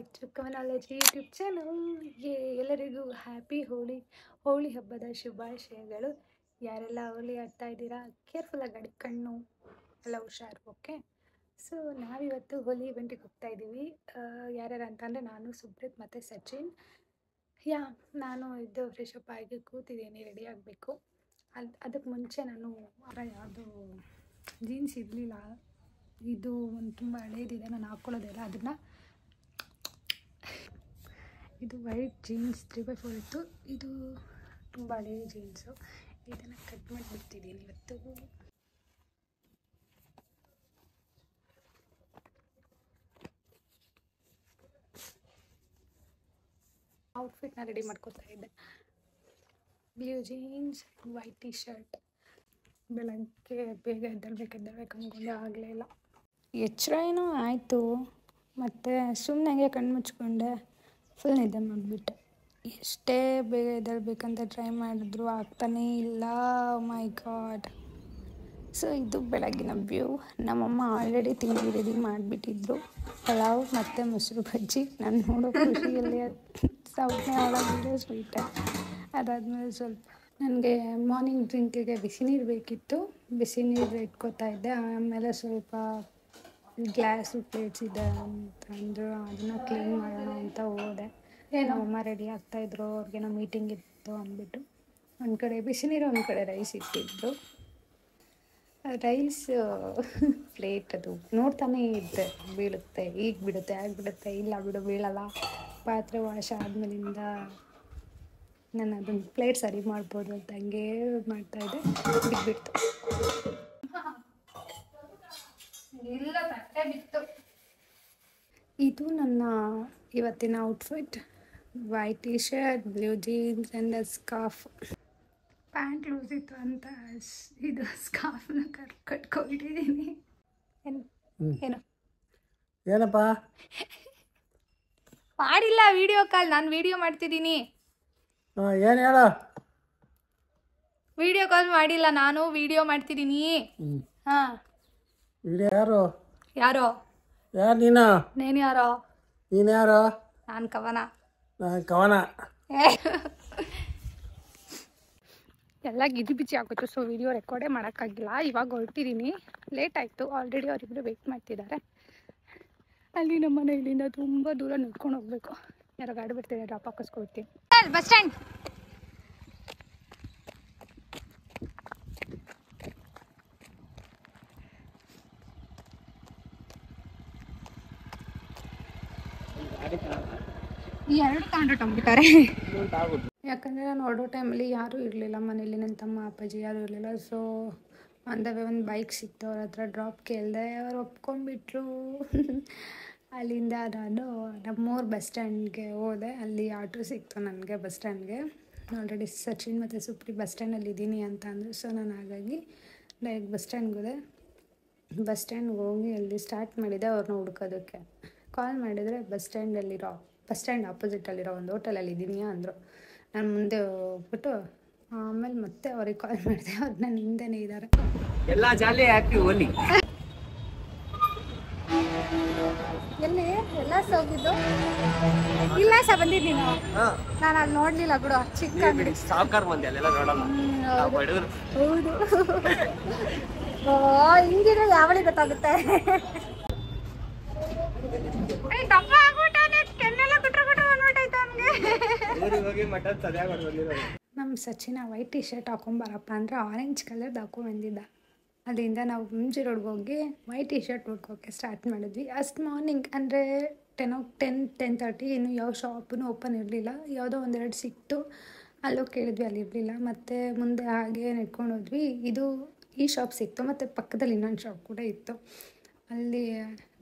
Back to ಕವನಾಲಜಿ YouTube channel. ಎಲ್ಲರಿಗೂ happy Holi ಹಬ್ಬದ ಶುಭಾಶಯಗಳು. ಯಾರೆಲ್ಲ ಹೋಳಿ ಆಡ್ತಾ ಇದ್ದೀರಾ, ಕೇರ್ಫುಲ್ಲಾಗಿ ಗಾಡಿ, ಕಣ್ಣು ಎಲ್ಲ ಹುಷಾರು. ಓಕೆ, ಸೊ ನಾವಿವತ್ತು ಹೋಳಿ ಇವೆಂಟಿಗೆ ಹೋಗ್ತಾ ಇದ್ದೀವಿ. ಯಾರ್ಯಾರು ಅಂತಂದರೆ ನಾನು, ಸುಬ್ರತ್ ಮತ್ತು ಸಚಿನ್. ನಾನು ಫ್ರೆಶ್ ಅಪ್ ಆಗಿ ಕೂತಿದ್ದೀನಿ, ರೆಡಿ ಆಗಬೇಕು. ಅದಕ್ಕೆ ಮುಂಚೆ ನಾನು ಯಾವುದು ಜೀನ್ಸ್ ಇರಲಿಲ್ಲ, ಇದು ಒಂದು ತುಂಬ ಹಳೇದಿದೆ, ನಾನು ಹಾಕ್ಕೊಳ್ಳೋದಿಲ್ಲ ಅದನ್ನು. ಇದು ವೈಟ್ ಜೀನ್ಸ್ 3x4 ಇತ್ತು, ಇದು ತುಂಬ ಹಳೇ ಜೀನ್ಸು. ಇದನ್ನು ಕಟ್ ಮಾಡಿಬಿಡ್ತಿದ್ದೀನಿ ಇವತ್ತು. ಔಟ್ಫಿಟ್ನ ರೆಡಿ ಮಾಡ್ಕೊತಾ ಇದ್ದೆ. Blue jeans, white T shirt. ಬೆಳಗ್ಗೆ ಬೇಗ ಎದ್ದೇಳ್ಬೇಕು ಅಂದ್ಕೊಂಡೆ, ಆಗಲೇ ಇಲ್ಲ. ಎಚ್ಚರ ಏನೋ ಆಯಿತು, ಮತ್ತು ಸುಮ್ಮನೆ ಕಣ್ಣು ಮುಚ್ಕೊಂಡೆ, ಫುಲ್ ನಿದ್ದೆ ಮಾಡಿಬಿಟ್ಟೆ. ಎಷ್ಟೇ ಬೇಗ ಎದ್ದೇಳ್ಬೇಕಂತ ಟ್ರೈ ಮಾಡಿದ್ರು ಆಗ್ತಾನೇ ಇಲ್ಲ. ಮೈ ಗಾಡ್. ಸೊ ಇದು ಬೆಳಗಿನ ವ್ಯೂ. ನಮ್ಮಮ್ಮ ಆಲ್ರೆಡಿ ತಿಂಡಿ ರೆಡಿ ಮಾಡಿಬಿಟ್ಟಿದ್ರು, ಪಲಾವ್ ಮತ್ತು ಮೊಸರು ಬಜ್ಜಿ. ನಾನು ನೋಡೋ ಖುಷಿಯಲ್ಲಿ ಸೌಟೆ ಒಳಗಿದೆ ಸ್ವೀಟ. ಅದಾದಮೇಲೆ ಸ್ವಲ್ಪ ನನಗೆ ಮಾರ್ನಿಂಗ್ ಡ್ರಿಂಕಿಗೆ ಬಿಸಿ ನೀರು ಬೇಕಿತ್ತು, ಬಿಸಿ ನೀರು ಇಟ್ಕೋತಾ ಇದ್ದೆ. ಆಮೇಲೆ ಸ್ವಲ್ಪ ಗ್ಲಾಸು ಪ್ಲೇಟ್ಸ್ ಇದೆ ಅಂತಂದರು, ಅದನ್ನು ಕ್ಲೀನ್ ಮಾಡೋಣ ಅಂತ ಹೋದೆ. ನಮ್ಮಮ್ಮ ರೆಡಿ ಆಗ್ತಾಯಿದ್ರು, ಅವ್ರಿಗೇನೋ ಮೀಟಿಂಗ್ ಇತ್ತು ಅಂದ್ಬಿಟ್ಟು. ಒಂದು ಕಡೆ ಬಿಸಿ ನೀರು, ಒಂದು ಕಡೆ ರೈಸ್ ಇಟ್ಟಿದ್ರು. ರೈಸ್ ಪ್ಲೇಟ್ ಅದು ನೋಡ್ತಾನೆ ಇದ್ದೆ, ಬೀಳುತ್ತೆ, ಈಗ ಬಿಡುತ್ತೆ, ಆಗಿಬಿಡುತ್ತೆ, ಇಲ್ಲ ಬಿಡು ಬೀಳಲ್ಲ. ಪಾತ್ರೆ ವಾಶ್ ಆದಮೇಲಿಂದ ನಾನು ಅದನ್ನು ಪ್ಲೇಟ್ ಸರಿ ಮಾಡ್ಬೋದು ಅಂತ ಹಂಗೆ ಮಾಡ್ತಾಯಿದ್ದೆ, ಬಿಟ್ಬಿಡ್ತು. ಇಲ್ಲ, ತಟ್ಟೆ ಬಿತ್ತು. ಇದು ನನ್ನ ಇವತ್ತಿನ outfit. White T shirt, blue jeans and scarf. Pant loose ಇತ್ತು ಅಂತ ಇದು ಸ್ಕಾರ್ಫ್ನ ಕಟ್ಕೊಂಡಿದ್ದೀನಿ. ಏನು ಏನಪ್ಪ ಮಾಡಿಲ್ಲ, ವಿಡಿಯೋ ಕಾಲ್. ನಾನು ವಿಡಿಯೋ ಮಾಡ್ತಿದ್ದೀನಿ. ಏನು ಹೇಳು? ವಿಡಿಯೋ ಕಾಲ್ ಮಾಡಿಲ್ಲ, ನಾನು ವಿಡಿಯೋ ಮಾಡ್ತಿದ್ದೀನಿ. ಹಾಂ, ವಿಡಿಯೋ ಯಾರು? ಯಾರೋ? ಯಾರು ನೀನು? ನೀನು ಯಾರೋ? ನೀನು ಯಾರು? ನಾನು ಕವನ. ನಾನು ಕವನ. ಎಲ್ಲ ಗಿಜಿ ಬಿಚ್ಚಿ ಆಗೋಯ್ತು, ಸೊ ವಿಡಿಯೋ ರೆಕಾರ್ಡೇ ಮಾಡೋಕ್ಕಾಗಿಲ್ಲ. ಇವಾಗ ಹೊರಟಿದ್ದೀನಿ, ಲೇಟ್ ಆಯಿತು. ಆಲ್ರೆಡಿ ಅವರಿಬ್ಬರು ವೆಯ್ಟ್ ಮಾಡ್ತಿದ್ದಾರೆ. ಅಲ್ಲಿ ನಮ್ಮ ಮನೆ ಇಲ್ಲಿಂದ ತುಂಬ ದೂರ ನಿಂತ್ಕೊಂಡು ಹೋಗ್ಬೇಕು. ಯಾರೋ ಗಾಡಿ ಬರ್ತಿದ್ದಾರೆ, ಡ್ರಾಪ್ ಹಾಕಿಸ್ಕೊಡ್ತೀನಿ. Bus stand. ಎರಡು ತಗೊಂಡಿಟ್ಟಾರೆ, ಯಾಕಂದರೆ ನಾನು ಹೊರಡೋ ಟೈಮಲ್ಲಿ ಯಾರೂ ಇರಲಿಲ್ಲ ಮನೇಲಿ. ನನ್ನ ತಮ್ಮ ಅಪ್ಪಾಜಿ ಯಾರೂ ಇರಲಿಲ್ಲ. ಸೊ ಅಂದವೇ ಒಂದು ಬೈಕ್ ಸಿಕ್ತು, ಅವ್ರ ಹತ್ರ ಡ್ರಾಪ್ ಕೇಳಿದೆ, ಅವ್ರು ಒಪ್ಕೊಂಡ್ಬಿಟ್ರು. ಅಲ್ಲಿಂದ ನಾನು ನಮ್ಮೂರು ಬಸ್ ಸ್ಟ್ಯಾಂಡ್ಗೆ ಹೋದೆ. ಅಲ್ಲಿ ಆಟೋ ಸಿಕ್ತು ನನಗೆ ಬಸ್ ಸ್ಟ್ಯಾಂಡ್ಗೆ. ಆಲ್ರೆಡಿ ಸಚಿನ್ ಮತ್ತು ಸುಪ್ರಿ ಬಸ್ ಸ್ಟ್ಯಾಂಡಲ್ಲಿ ಇದ್ದೀನಿ ಅಂತ ಅಂದರು. ಸೊ ನಾನು ಹಾಗಾಗಿ ಡೈರೆಕ್ಟ್ ಬಸ್ ಸ್ಟ್ಯಾಂಡ್ಗೆ ಹೋದೆ. ಬಸ್ ಸ್ಟ್ಯಾಂಡ್ಗೆ ಹೋಗಿ ಅಲ್ಲಿ ಸ್ಟಾರ್ಟ್ ಮಾಡಿದೆ ಅವ್ರನ್ನ ಹುಡ್ಕೋದಕ್ಕೆ. ಕಾಲ್ ಮಾಡಿದರೆ ಬಸ್ ಸ್ಟ್ಯಾಂಡ್ ಆಪೋಸಿಟಲ್ಲಿರೋ ಒಂದು ಹೋಟೆಲಲ್ಲಿ ಇದ್ದೀನಿ ಅಂದರು. ನಾನು ಮುಂದೆ ಹೋಗ್ಬಿಟ್ಟು ಆಮೇಲೆ ಮತ್ತೆ ಅವ್ರಿಗೆ ಕಾಲ್ ಮಾಡಿದೆ, ಅವ್ರು ನನ್ನ ಹಿಂದೆನೇ ಇದ್ದಾರೆ. ಎಲ್ಲ ಜಾಲಿ ಹ್ಯಾಪಿ ಹೋಲಿ. ಎಲ್ಲಿ ಎಲ್ಲ ಹೋಗಿದ್ದು? ಇಲ್ಲ ಸಹ ಬಂದಿದ್ದೀನಿ ನಾನು, ಅಲ್ಲಿ ನೋಡಲಿಲ್ಲ ಬಿಡು, ಚಿಕ್ಕ ಅಂಗಡಿ. ಸಾವುಕಾರ್ ಮಂದಿ ಅಲ್ಲೆಲ್ಲ ನೋಡಲ್ಲ. ಹೌದು. ಹಿಂಗಿದ್ರೆ ಯಾವಳಿಗೆ ಗೊತ್ತಾಗುತ್ತೆ. ನಮ್ಮ ಸಚಿನ ವೈಟ್ ಟಿ ಶರ್ಟ್ ಹಾಕೊಂಬರಪ್ಪ ಅಂದರೆ ಆರೆಂಜ್ ಕಲರ್ದು ಹಾಕೊಂಡ್ಬಂದಿದ್ದ. ಅಲ್ಲಿಂದ ನಾವು ಮುಂಜಿ ರೋಡ್ಗೆ ಹೋಗಿ ವೈಟ್ ಟಿ ಶರ್ಟ್ ಹುಡ್ಕೋಕ್ಕೆ ಸ್ಟಾರ್ಟ್ ಮಾಡಿದ್ವಿ. ಅಷ್ಟು ಮಾರ್ನಿಂಗ್ ಅಂದರೆ 10:30. ಇನ್ನು ಯಾವ ಶಾಪೂ ಓಪನ್ ಇರಲಿಲ್ಲ. ಯಾವುದೋ ಒಂದೆರಡು ಸಿಕ್ತು, ಅಲ್ಲೋಗಿ ಕೇಳಿದ್ವಿ, ಅಲ್ಲಿ ಇರಲಿಲ್ಲ. ಮತ್ತು ಮುಂದೆ ಹಾಗೆ ನೆಡ್ಕೊಂಡು ಹೋದ್ವಿ. ಈ ಶಾಪ್ ಸಿಕ್ತು, ಮತ್ತು ಪಕ್ಕದಲ್ಲಿ ಇನ್ನೊಂದು ಶಾಪ್ ಕೂಡ ಇತ್ತು. ಅಲ್ಲಿ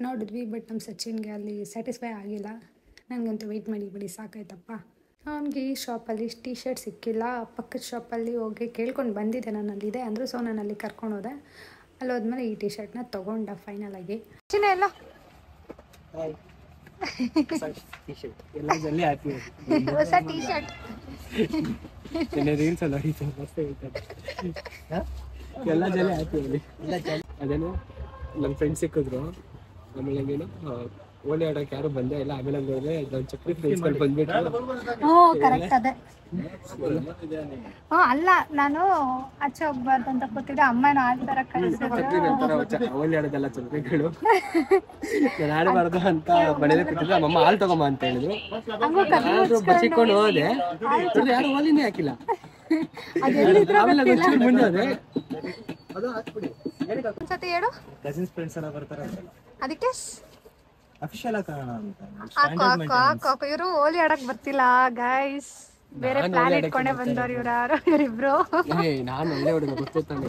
ನೋಡಿದ್ವಿ, ಬಟ್ ನಮ್ಮ ಸಚಿನ್ಗೆ ಅಲ್ಲಿ ಸ್ಯಾಟಿಸ್ಫೈ ಆಗಿಲ್ಲ. ನನಗಂತೂ ವೆಯ್ಟ್ ಮಾಡಿ ಸಾಕಾಯ್ತಪ್ಪ. ಅವನಿಗೆ ಈ ಶಾಪಲ್ಲಿ ಟಿ ಶರ್ಟ್ ಸಿಕ್ಕಿಲ್ಲ. ಪಕ್ಕದ ಶಾಪಲ್ಲಿ ಹೋಗಿ ಕೇಳ್ಕೊಂಡು ಬಂದಿದ್ದೆ, ನಾನು ಅಲ್ಲಿದೆ ಅಂದರು. ಸೊ ನಾನು ಅಲ್ಲಿ ಕರ್ಕೊಂಡು ಹೋದೆ. ಅಲ್ಲಿ ಹೋದ್ಮೇಲೆ ಈ ಟಿ ಶರ್ಟ್ನ ತೊಗೊಂಡ ಫೈನಲ್ ಆಗಿ. ಚಿನ್ನ ಎಲ್ಲ ಹೊಸ ಟಿ ಶರ್ಟ್ ಎಲ್ಲ ಜನ ಹ್ಯಾಪಿ ಹೋಲಿ. ಅದೇನು ನನ್ನ ಫ್ರೆಂಡ್ಸ್ ಸಿಕ್ಕಿದ್ರು. ಆಮೇಲೆ ಏನು ಓಲಿ ಆಡಕ್ಕೆ ಯಾರು ಬಂದೇ ಇಲ್ಲ. ಆಮೇಲೆ ಹೋದ್ರೆ ನಾವು ಚಕ್ರಿ ಫ್ರೆಂಡ್ಸ್ಗಳು ಬಂದ್ಬಿಟ್ಟು ಹ್ಞೂ ಕರೆಕ್ಟ್ ಅದೇ. ಅಲ್ಲ ನಾನು ಆಚೆ ಹೋಗ್ಬಾರ್ದು ಅಂತ ಕೂತಿದ್ದೆ, ಅಮ್ಮನ ಆಡ್ತಾರ ಕಳಿಸಿದ್ರು. ಓಲಿ ಆಡೋದಲ್ಲ ಚಕ್ರಿಗಳು. ನಾನು ಆಡಬಾರ್ದು ಅಂತ ಮನೇಲಿ ಕೂತಿದ್ರೆ ನಮ್ಮಮ್ಮ ಹಾಲು ತಗೊಂಬ ಅಂತ ಹೇಳಿದ್ರು. ನಾನು ಬಚ್ಚಿಕೊಂಡು ಹೋದೆ, ಯಾರು ಓಲಿನೇ ಹಾಕಿಲ್ಲ. ಆಮೇಲೆ ಮುಂದೆ ಹೋದೆ. ಒಂದ್ಸತಿ ಹೇಳು. ಕಸಿನ್ಸ್ ಫ್ರೆಂಡ್ಸ್ ಎಲ್ಲ ಬರ್ತಾರೆ ಅದಕ್ಕೆ ಅಫಿಷಿಯಲ್ ಆಗಿ ಕಾರಣ ಅಂತ. ಹಾಕು ಇವರು ಓಲಿ ಆಡಕ್ ಬರ್ತಿಲ್ಲ ಗೈಸ್, ಬೇರೆ ಪ್ಲಾನ್ ಇಟ್ಕೊಂಡೆ ಬಂದವ್ರು ಇವ್ರು. ಯಾರು ಇವರಿಬ್ರು? ನಾನು ಒಳ್ಳೆ ಹುಡುಗ, ಗೊತ್ತಾನೆ.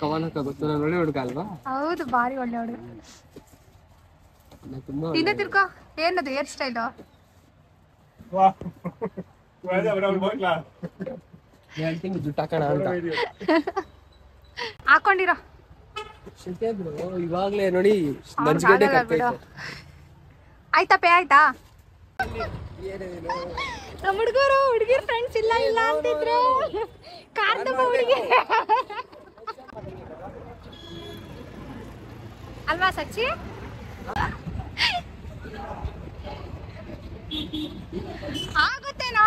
ಕವನಕ್ಕ ಗೊತ್ತು, ನಾನು ಒಳ್ಳೆ ಹುಡುಗ ಅಲ್ವಾ? ಹೌದು, ಬಾರಿ ಒಳ್ಳೆ ಹುಡುಗ. ತುಂಬಾ ಹಿಂದೆ ತಿರ್ಕೋ. ಏನದು ಹೇರ್ ಸ್ಟೈಲು? ಹೇಳ್ತೀನಿ ಜುಟ್ಟು ಹಾಕೋಣ ಅಂತ. ಹಾಕೊಂಡಿರೋ ಇವಾಗ್ಲೇ ನೋಡಿ ಮಂಜುಗಡ್ಡೆ ಬಿಡು. ಆಯ್ತಾ ಪೇ ಆಯ್ತಾ? ನಮ್ಮ ಹುಡುಗರು ಹುಡುಗಿರ್ ಫ್ರೆಂಡ್ಸ್ ಇಲ್ಲ ಇಲ್ಲ ಅಂತಿದ್ರು. ಕಾರ್ ತುಂಬ ಹುಡುಗಿ ಅಲ್ವಾ ಸಚ್ಚಿ? ಆಗುತ್ತೇನೋ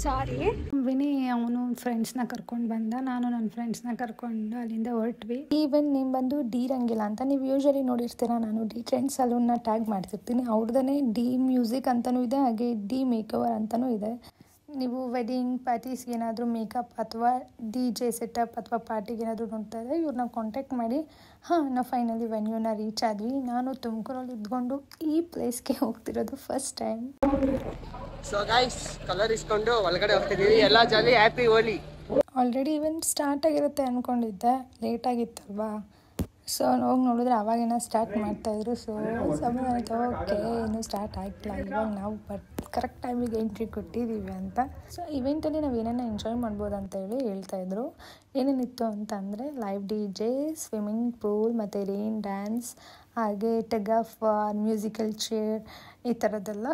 ಸಾರಿ. ವಿನಿ ಅವನು ಫ್ರೆಂಡ್ಸ್ನ ಕರ್ಕೊಂಡು ಬಂದ, ನಾನು ನನ್ನ ಫ್ರೆಂಡ್ಸ್ನ ಕರ್ಕೊಂಡು ಅಲ್ಲಿಂದ ಹೊರಟ್ವಿ. ಈವನ್ ನೀವು ಬಂದು ಡಿ ರಂಗಿಲ್ಲ ಅಂತ ನೀವು ಯೂಶಲಿ ನೋಡಿರ್ತೀರ, ನಾನು ಡಿ ಟ್ರೆಂಡ್ ಸಲೂನ್ನ ಟ್ಯಾಗ್ ಮಾಡ್ತಿರ್ತೀನಿ. ಅವ್ರದ್ದೇ ಡಿ ಮ್ಯೂಸಿಕ್ ಅಂತಲೂ ಇದೆ, ಹಾಗೆ ಡಿ ಮೇಕವರ್ ಅಂತಲೂ ಇದೆ. ನೀವು ವೆಡ್ಡಿಂಗ್ ಪಾರ್ಟೀಸ್ಗೆ ಏನಾದರೂ ಮೇಕಪ್ ಅಥವಾ ಡಿ ಜೆ ಸೆಟಪ್ ಅಥವಾ ಪಾರ್ಟಿಗೆ ಏನಾದರೂ ನೋಡ್ತಾ ಇದ್ದರೆ ಇವ್ರನ್ನ ಕಾಂಟ್ಯಾಕ್ಟ್ ಮಾಡಿ. ನಾವು ಫೈನಲಿ ವೆನ್ಯೂನ ರೀಚ್ ಆದ್ವಿ. ನಾನು ತುಮಕೂರಲ್ಲಿ ಇದ್ಕೊಂಡು ಈ ಪ್ಲೇಸ್ಗೆ ಹೋಗ್ತಿರೋದು first time. So guys, colour ಇಸ್ಕೊಂಡು ಒಳಗಡೆ ಹೋಗ್ತಿದ್ದೀವಿ. ಎಲ್ಲ jolly, happy Holi. Already event start ಆಗಿರುತ್ತೆ ಅಂದ್ಕೊಂಡಿದ್ದೆ, ಲೇಟ್ ಆಗಿತ್ತಲ್ವಾ. ಸೊ ಹೋಗಿ ನೋಡಿದ್ರೆ ಅವಾಗೇನೋ ಸ್ಟಾರ್ಟ್ ಮಾಡ್ತಾಯಿದ್ರು. ಸೊ ಸಮಾಧಾನ ಓಕೆ, ಇನ್ನೂ ಸ್ಟಾರ್ಟ್ ಆಗಿಲ್ಲ, ಇವಾಗ ನಾವು ಕರೆಕ್ಟ್ ಟೈಮಿಗೆ ಎಂಟ್ರಿ ಕೊಟ್ಟಿದ್ದೀವಿ ಅಂತ. ಸೊ ಇವೆಂಟಲ್ಲಿ ನಾವು ಏನೇನೋ ಎಂಜಾಯ್ ಮಾಡ್ಬೋದು ಅಂತ ಹೇಳ್ತಾಯಿದ್ರು. ಏನೇನಿತ್ತು ಅಂತ ಅಂದರೆ live D J, swimming pool ಮತ್ತು ರೈನ್ ಡ್ಯಾನ್ಸ್, ಹಾಗೆ tug of war, musical chair, ಈ ಥರದ್ದೆಲ್ಲ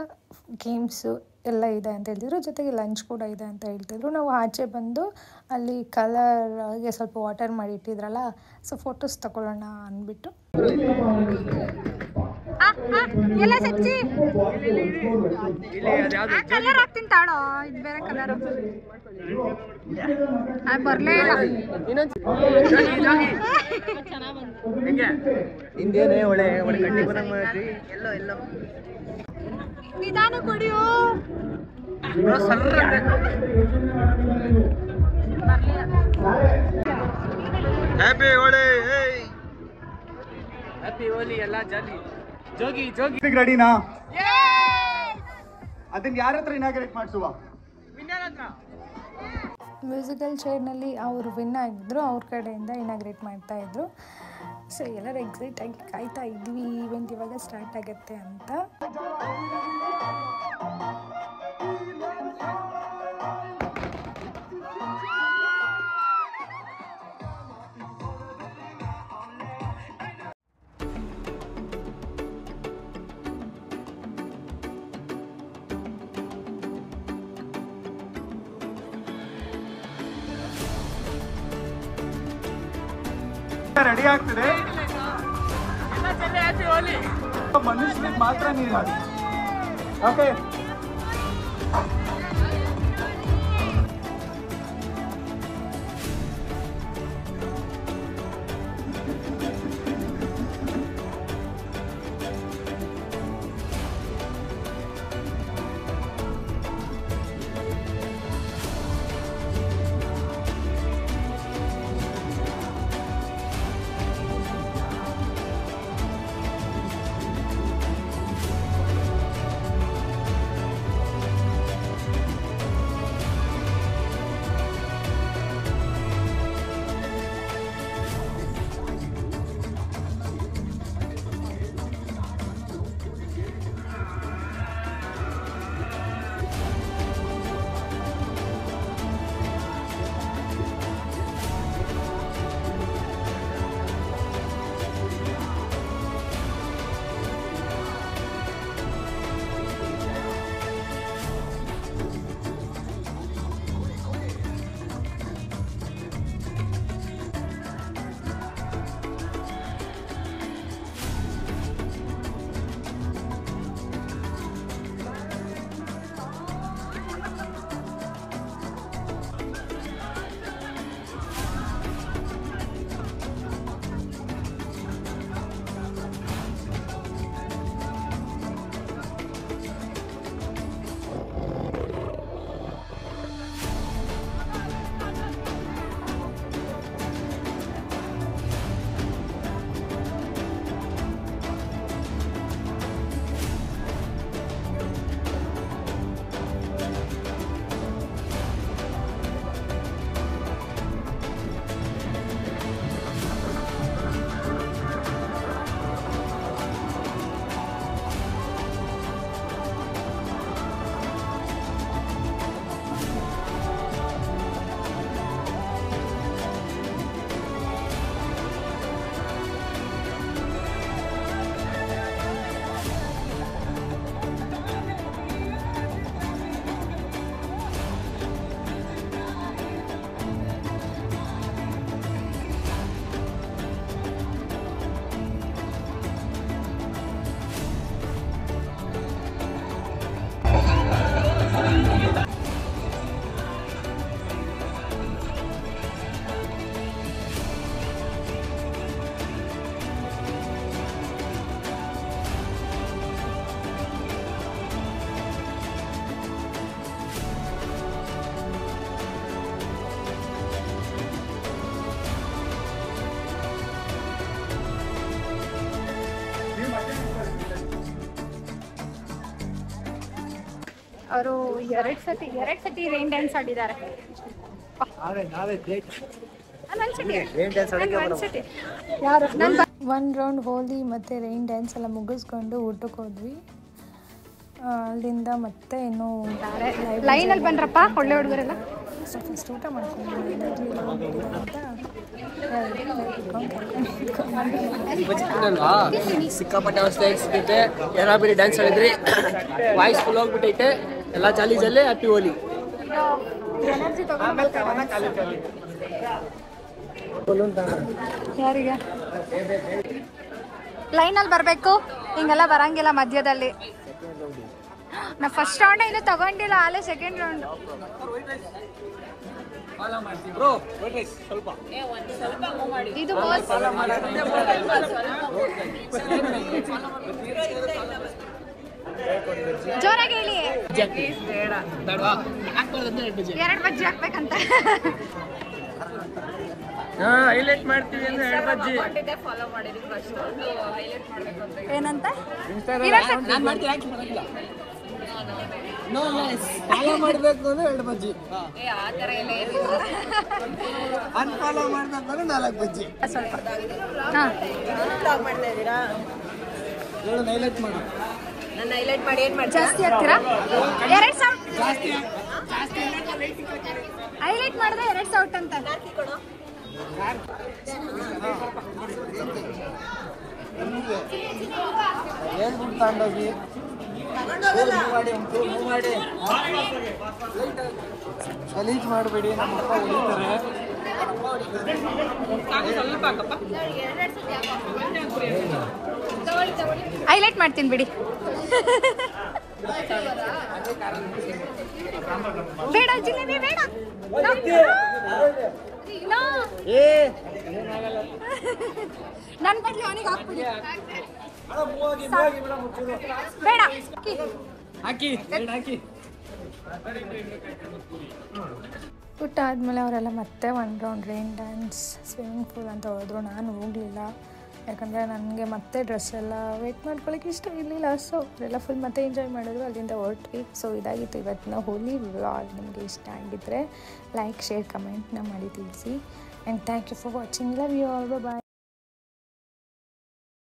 ಗೇಮ್ಸು ಎಲ್ಲ ಇದೆ ಅಂತ ಹೇಳ್ತಿದ್ರು. ಜೊತೆಗೆ ಲಂಚ್ ಕೂಡ ಇದೆ ಅಂತ ಹೇಳ್ತಿದ್ರು. ನಾವು ಆಚೆ ಬಂದು ಅಲ್ಲಿ ಕಲರ್ಗೆ ಸ್ವಲ್ಪ ವಾಟರ್ ಮಾಡಿ ಇಟ್ಟಿದ್ರಲ್ಲ, ಸೊ ಫೋಟೋಸ್ ತಗೊಳ್ಳೋಣ ಅಂದ್ಬಿಟ್ಟು. ಎಲ್ಲ ಸಚ್ಚಿ ಕಲರ್ ಹಾಕ್ತೀನಿ ತಾಳೋ, ಇದು ಬೇರೆ ಕಲರ್ ಬರಲೇ ಇಲ್ಲ. ಹಿಂದೇನೆ ಒಳ್ಳೆ ಒಳ್ಳೆ ಕಟ್ಟಿ ಬರಂಗ್ ಮಾಡ್ತಿ. ಎಲ್ಲೋ ಎಲ್ಲೋ ನಿಧಾನ ಕೊಡಿಯೋ. ಹ್ಯಾಪಿ ಹೋಳಿ, ಹ್ಯಾಪಿ ಹೋಲಿ, ಎಲ್ಲ ಜಾಲಿ. ಜೋಗಿ ಜೋಗಿ ರೆಡಿನಾ? ಅದನ್ನ ಯಾರ ಹತ್ರ ಇನಾಗ್ರೇಟ್ ಮಾಡಿಸುವ? ಮ್ಯೂಸಿಕಲ್ ಚೇರ್ನಲ್ಲಿ ಅವರು ವಿನ್ ಆಗಿದ್ರು, ಅವ್ರ ಕಡೆಯಿಂದ ಇನಾಗ್ರೇಟ್ ಮಾಡ್ತಾಯಿದ್ರು. ಸೊ ಎಲ್ಲರೂ ಎಕ್ಸೈಟ್ ಆಗಿ ಕಾಯ್ತಾ ಇದ್ವಿ, ಈವೆಂಟ್ ಇವಾಗ ಸ್ಟಾರ್ಟ್ ಆಗುತ್ತೆ ಅಂತ. ರೆಡಿ ಆಗ್ತಿದೆ. ಮನುಷ್ಯರಿಗೆ ಮಾತ್ರ ನೀರು ಮಾಡಿ. ಓಕೆ, ಅವರು ಎರಡು ಸತಿ ರೈನ್ ಡ್ಯಾನ್ಸ್ ಆಡಿದ್ದಾರೆ. ಒನ್ ರೌಂಡ್ ಹೋಲಿ ಮತ್ತು ರೈನ್ ಡ್ಯಾನ್ಸ್ ಎಲ್ಲ ಮುಗಿಸ್ಕೊಂಡು ಊಟಕ್ಕೆ ಹೋದ್ವಿ. ಅಲ್ಲಿಂದ ಮತ್ತೆ ಇನ್ನೂ ಲೈನಲ್ಲಿ ಬಂದ್ರಪ್ಪ ಒಳ್ಳೆ ಹುಡುಗರೆಲ್ಲ. ಸೊ ಫಸ್ಟ್ ಊಟ ಮಾಡ್ಕೊಂಡು ಸಿಕ್ಕಾಪಟ್ಟೆ ಅವಸ್ಥೆ ಸಿಗುತ್ತೆ. ಏನೋ ಬಿಡಿ ಡ್ಯಾನ್ಸ್ ಆಡಿದ್ರಿ, ವಾಯ್ಸ್ ಫುಲ್ ಹೋಗ್ಬಿಟ್ಟೈತೆ. ಎಲ್ಲ ಚಾಲಿ ಜಲ್ಲೆ ಹ್ಯಾಪಿ ಹೋಲಿ. ಯಾರಿಗೆ ಲೈನಲ್ಲಿ ಬರಬೇಕು, ಹಿಂಗೆಲ್ಲ ಬರಂಗಿಲ್ಲ ಮಧ್ಯದಲ್ಲಿ. ನಾ ಫಸ್ಟ್ ರೌಂಡ್ ಇನ್ನೂ ತಗೊಂಡಿಲ್ಲ, ಆಲೇ ಸೆಕೆಂಡ್ ರೌಂಡ್. ಇದು ಜೋರಾಗಿ ಹೇಳಿ. 2 ಬಜ್ಜಿ ಹಾಕ್ಬೇಕಂತ ಹೈಲೈಟ್ ಮಾಡ್ತೀವಿ ಅಂದ್ರೆ 2 ಬಜ್ಜಿ ಏನಂತ ಫಾಲೋ ಮಾಡಬೇಕು ಅಂದ್ರೆ 2 ಬಜ್ಜಿ, ಅನ್ಫಾಲೋ ಮಾಡಬೇಕು ಅಂದ್ರೆ 4 ಬಜ್ಜಿ. ಸ್ವಲ್ಪ ಹೈಲೈಟ್ ಮಾಡಿ, ನನ್ನ ಹೈಲೈಟ್ ಮಾಡಿ ಏನ್ ಮಾಡಿ ಜಾಸ್ತಿ ಆಗ್ತೀರಾ? 2 ಸೌಟ್ ಹೈಲೈಟ್ ಮಾಡಿದ್ರೆ 2 ಸೌಟ್ ಅಂತ ತಗೊಂಡೋಗಿ ಗಲೀಜ್ ಮಾಡಬೇಡಿ, ನಮ್ಮ ಅಪ್ಪ ಹೊಡಿತಾರೆ. ಹೈಲೈಟ್ ಮಾಡ್ತೀನಿ ಬಿಡಿ. ಬೇಡ ಜಿಲೇಬಿ ಬೇಡ. ನನ್ನ ಬಡ್ಲಿ ಅವನಿಗೆ ಹಾಕ್ಬಿಡಿ. ಬೇಡ ಹಾಕಿ ಹಾಕಿ. ಊಟ ಆದಮೇಲೆ ಅವರೆಲ್ಲ ಮತ್ತೆ 1 round rain dance swimming pool ಅಂತ ಹೋದ್ರು. ನಾನು ಹೋಗಲಿಲ್ಲ, ಯಾಕಂದರೆ ನನಗೆ ಮತ್ತೆ ಡ್ರೆಸ್ ಎಲ್ಲ ವೇಟ್ ಮಾಡ್ಕೊಳ್ಳೋಕೆ ಇಷ್ಟ ಇರಲಿಲ್ಲ. ಸೊ ಅವರೆಲ್ಲ ಫುಲ್ ಮತ್ತೆ ಎಂಜಾಯ್ ಮಾಡಿದ್ರು. ಅಲ್ಲಿಂದ ಹೊರಟ್ವಿ. ಸೊ ಇದಾಗಿತ್ತು ಇವತ್ತಿನ ಹೋಲಿ ವ್ಲಾಗ್. ನಿಮಗೆ ಇಷ್ಟ ಆಗಿದ್ದರೆ ಲೈಕ್, ಶೇರ್, ಕಮೆಂಟ್ನ ಮಾಡಿ ತಿಳಿಸಿ. And thank you for watching. Love you all. Bye.